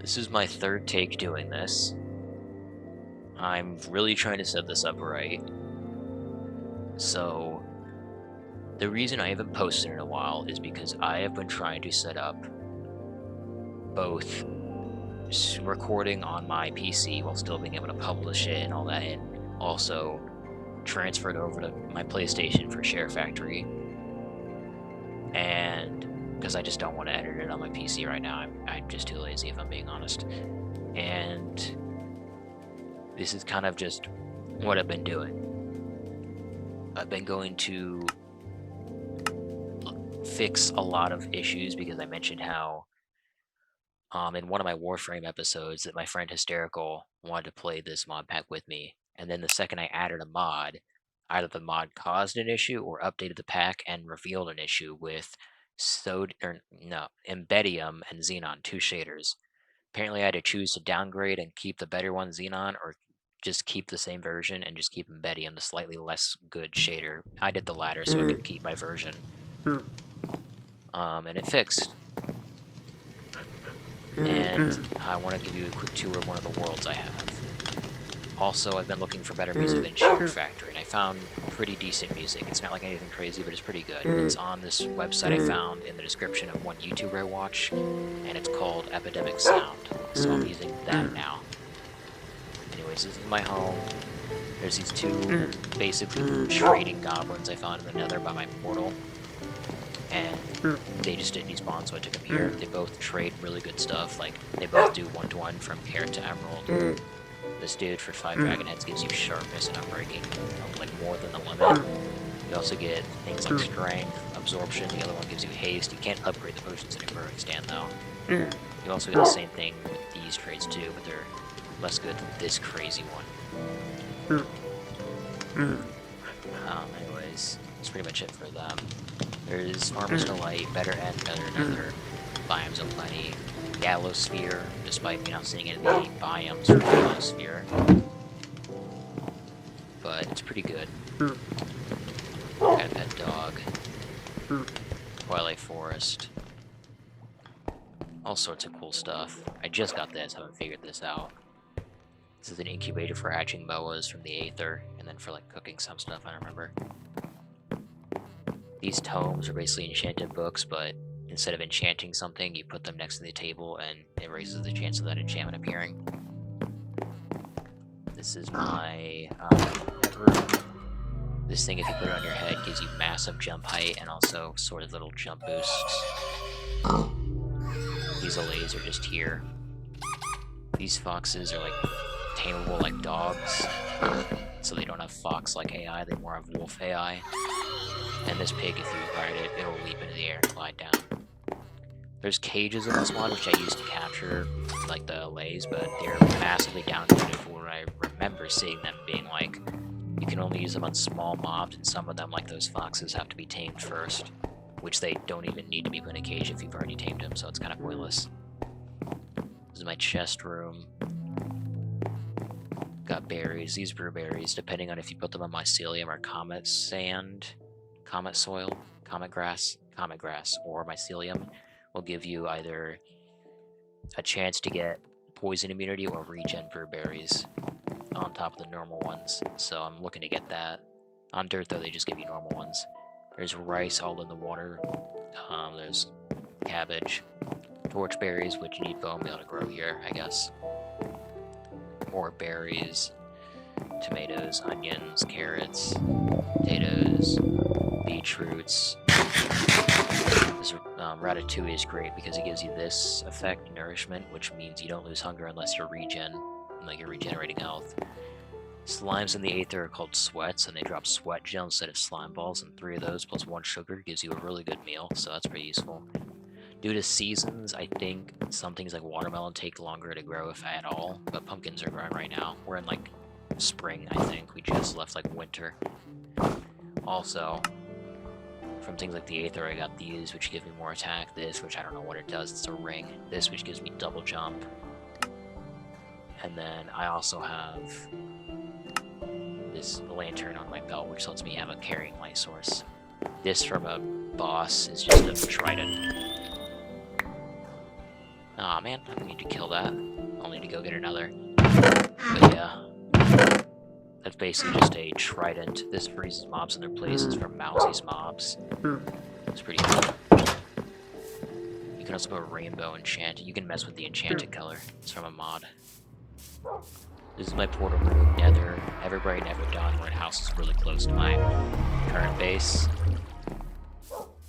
This is my third take doing this. I'm really trying to set this up right. So, the reason I haven't posted in a while is because I have been trying to set up both recording on my PC while still being able to publish it and all that, and also transfer it over to my PlayStation for Share Factory. And because I just don't want to edit it on my PC right now, I'm just too lazy, if I'm being honest. And this is kind of just what I've been doing. I've been going to fix a lot of issues because I mentioned how in one of my Warframe episodes that my friend Hysterical wanted to play this mod pack with me, and then the second I added a mod, either the mod caused an issue or updated the pack and revealed an issue with Embedium and Xenon, two shaders. Apparently I had to choose to downgrade and keep the better one, Xenon, or just keep the same version and just keep Embedium, the slightly less good shader. I did the latter so I could keep my version. And it fixed. And I want to give you a quick tour of one of the worlds I have. Also, I've been looking for better music than Share Factory, and I found pretty decent music. It's not like anything crazy, but it's pretty good. It's on this website I found in the description of one YouTuber I watch, and it's called Epidemic Sound. So I'm using that now. Anyways, this is my home. There's these two basically trading goblins I found in the Nether by my portal. And they just didn't despawn, so I took them here. They both trade really good stuff, like they both do 1-to-1 from Carrot to Emerald. This dude for 5 Dragon Heads gives you sharpness and upbreaking, like more than the limit. You also get things like strength, absorption, the other one gives you haste. You can't upgrade the potions in a growing stand though. You also get the same thing with these trades too, but they're less good than this crazy one. Anyways, that's pretty much it for them. There's Farmer's Delight, Better End, Nether, Biomes of Plenty, Gallosphere, despite me not seeing any of the biomes for Gallosphere. But it's pretty good. Got a pet dog. Twilight Forest. All sorts of cool stuff. I just got this, haven't figured this out. This is an incubator for hatching boas from the Aether, and then for like cooking some stuff, I don't remember. These tomes are basically enchanted books, but instead of enchanting something, you put them next to the table and it raises the chance of that enchantment appearing. This is my room. This thing, if you put it on your head, gives you massive jump height and also sort of little jump boosts. These allays are just here. These foxes are like tameable like dogs, so they don't have fox-like AI, they more have wolf AI. And this pig, if you ride it, it'll leap into the air and glide down. There's cages in this mod, which I used to capture, like the allays, but they're massively downloaded for what I remember seeing them being like. You can only use them on small mobs, and some of them, like those foxes, have to be tamed first, which they don't even need to be put in a cage if you've already tamed them, so it's kind of pointless. This is my chest room. Got berries. These berries, depending on if you put them on mycelium or comet sand, comet soil, comet grass, or mycelium, will give you either a chance to get poison immunity or regen berries on top of the normal ones. So I'm looking to get that. On dirt though, they just give you normal ones. There's rice all in the water. There's cabbage, torch berries, which you need bone meal to grow here, I guess. Or berries, tomatoes, onions, carrots, potatoes, beetroots. This ratatouille is great because it gives you this effect, nourishment, which means you don't lose hunger unless you're you're regenerating health. Slimes in the Aether are called sweats, and they drop sweat gel instead of slime balls, and 3 of those plus 1 sugar gives you a really good meal, so that's pretty useful. Due to seasons, I think some things like watermelon take longer to grow, if at all, but pumpkins are growing right now. We're in like spring, I think. We just left like winter. Also, from things like the Aether, I got these, which give me more attack. This, which I don't know what it does, it's a ring. This, which gives me double jump. And then I also have this lantern on my belt, which lets me have a carrying light source. This from a boss is just a trident. Aw, man, I don't need to kill that. I'll need to go get another. But yeah. That's basically just a trident. This freezes mobs in their places from Mousie's mobs. It's pretty cool. You can also put a rainbow enchanted. You can mess with the enchanted color. It's from a mod. This is my portal room, Nether. Everbright, Never Done. We're in houses really close to my current base.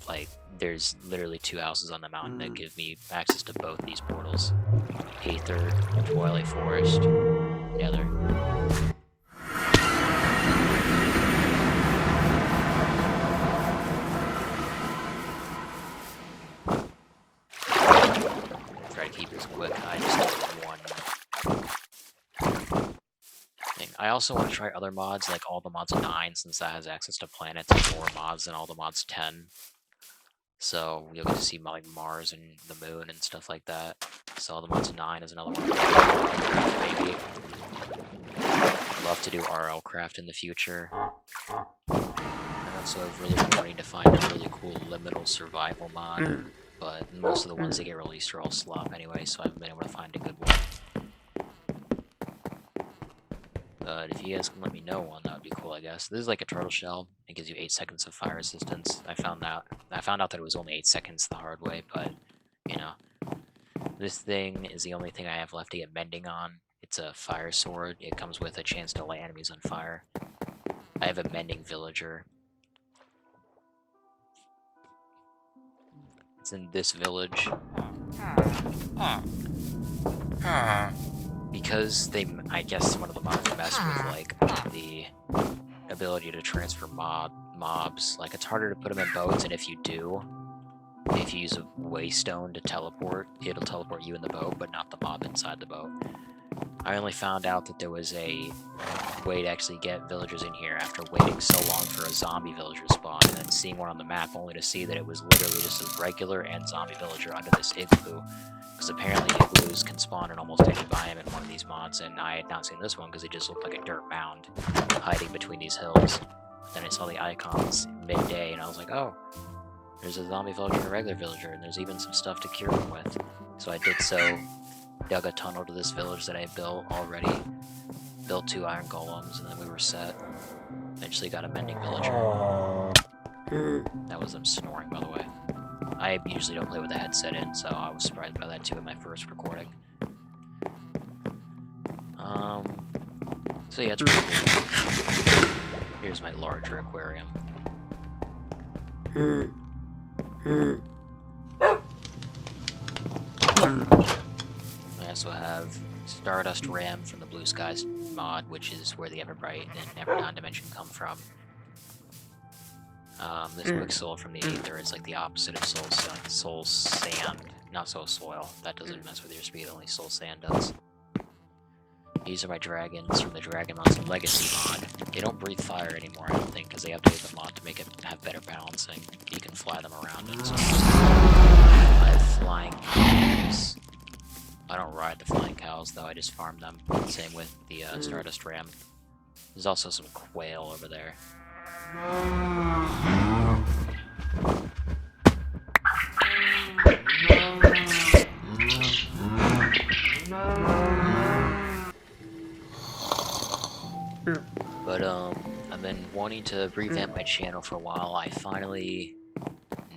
Like, there's literally 2 houses on the mountain that give me access to both these portals. Aether, Twilight Forest, Nether. Try to keep this quick. I just did one thing. I also want to try other mods, like all the mods 9, since that has access to planets and more mods than all the mods 10. So you'll get to see like Mars and the moon and stuff like that. So all the mods 9 is another one. Maybe. Love to do RL craft in the future. And also really wanting to find a really cool liminal survival mod. But most of the ones that get released are all slop anyway, so I haven't been able to find a good one. But if you guys can let me know one, that would be cool, I guess. This is like a turtle shell. It gives you 8 seconds of fire resistance. I found out that it was only 8 seconds the hard way, but, you know. This thing is the only thing I have left to get mending on. It's a fire sword. It comes with a chance to light enemies on fire. I have a mending villager. It's in this village. Because I guess one of the mods mess with, like, the ability to transfer mobs. Like, it's harder to put them in boats, and if you do, if you use a waystone to teleport, it'll teleport you in the boat, but not the mob inside the boat. I only found out that there was a way to actually get villagers in here after waiting so long for a zombie villager spawn, and then seeing one on the map only to see that it was literally just a regular and zombie villager under this igloo. Because apparently igloos can spawn in almost any biome in one of these mods, and I had not seen this one because it just looked like a dirt mound hiding between these hills. Then I saw the icons midday, and I was like, oh, there's a zombie villager and a regular villager, and there's even some stuff to cure them with. So I did so, dug a tunnel to this village that I built already, built 2 iron golems, and then we were set. Eventually got a mending villager. That was them snoring, by the way. I usually don't play with the headset in, so I was surprised by that too in my first recording. So yeah, it's pretty cool. Here's my larger aquarium. I also have Stardust Ram from the Blue Skies mod, which is where the Everbright and Everdon dimension come from. This Quicksoul from the Aether is like the opposite of Soul Sand, not Soul Soil. That doesn't mess with your speed, only Soul Sand does. These are my dragons from the Dragon Monster Legacy mod. They don't breathe fire anymore, I don't think, because they updated the mod to make it have better balancing. You can fly them around and so I have flying cows. I don't ride the flying cows, though, I just farm them. Same with the Stardust Ram. There's also some quail over there. But I've been wanting to revamp my channel for a while. I finally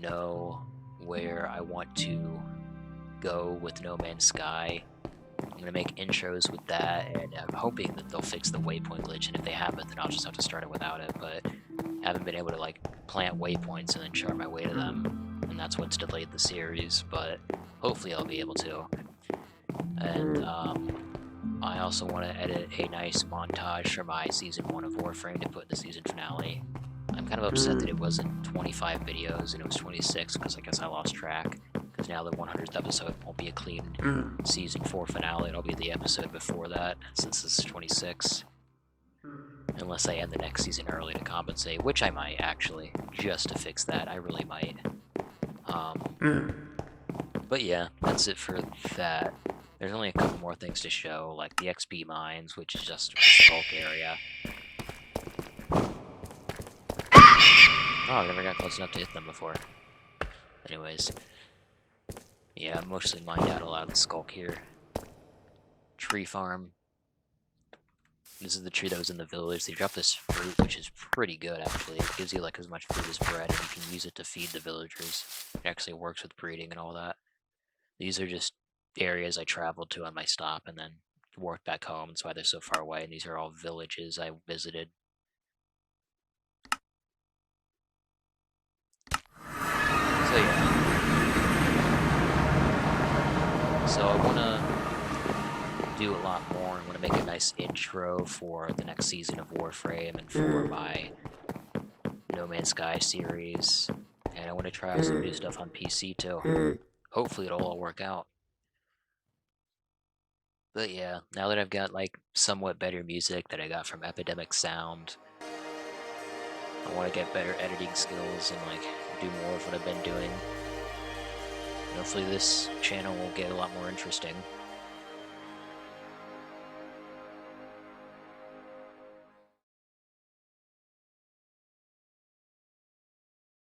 know where I want to go with No Man's Sky. I'm gonna make intros with that, and I'm hoping that they'll fix the waypoint glitch, and if they haven't, then I'll just have to start it without it, but I haven't been able to, like, plant waypoints and then chart my way to them, and that's what's delayed the series, but hopefully I'll be able to. And, I also want to edit a nice montage for my Season 1 of Warframe to put in the season finale. I'm kind of upset that it wasn't 25 videos and it was 26, because I guess I lost track. Because now the 100th episode won't be a clean Season 4 finale, it'll be the episode before that, since this is 26. Unless I end the next season early to compensate, which I might, actually, just to fix that, I really might. But yeah, that's it for that. There's only a couple more things to show, like the XP mines, which is just a bulk area. Oh, I've never got close enough to hit them before. Anyways. Yeah, I mostly mined out a lot of the skulk here. Tree farm. This is the tree that was in the village. They dropped this fruit, which is pretty good, actually. It gives you, like, as much food as bread, and you can use it to feed the villagers. It actually works with breeding and all that. These are just areas I traveled to on my stop, and then worked back home. That's why they're so far away, and these are all villages I visited. So, yeah. So, I want to do a lot more. I want to make a nice intro for the next season of Warframe and for my No Man's Sky series, and I want to try out some new stuff on PC too. Hopefully it'll all work out. But yeah, now that I've got like somewhat better music that I got from Epidemic Sound, I want to get better editing skills and like do more of what I've been doing. And hopefully this channel will get a lot more interesting.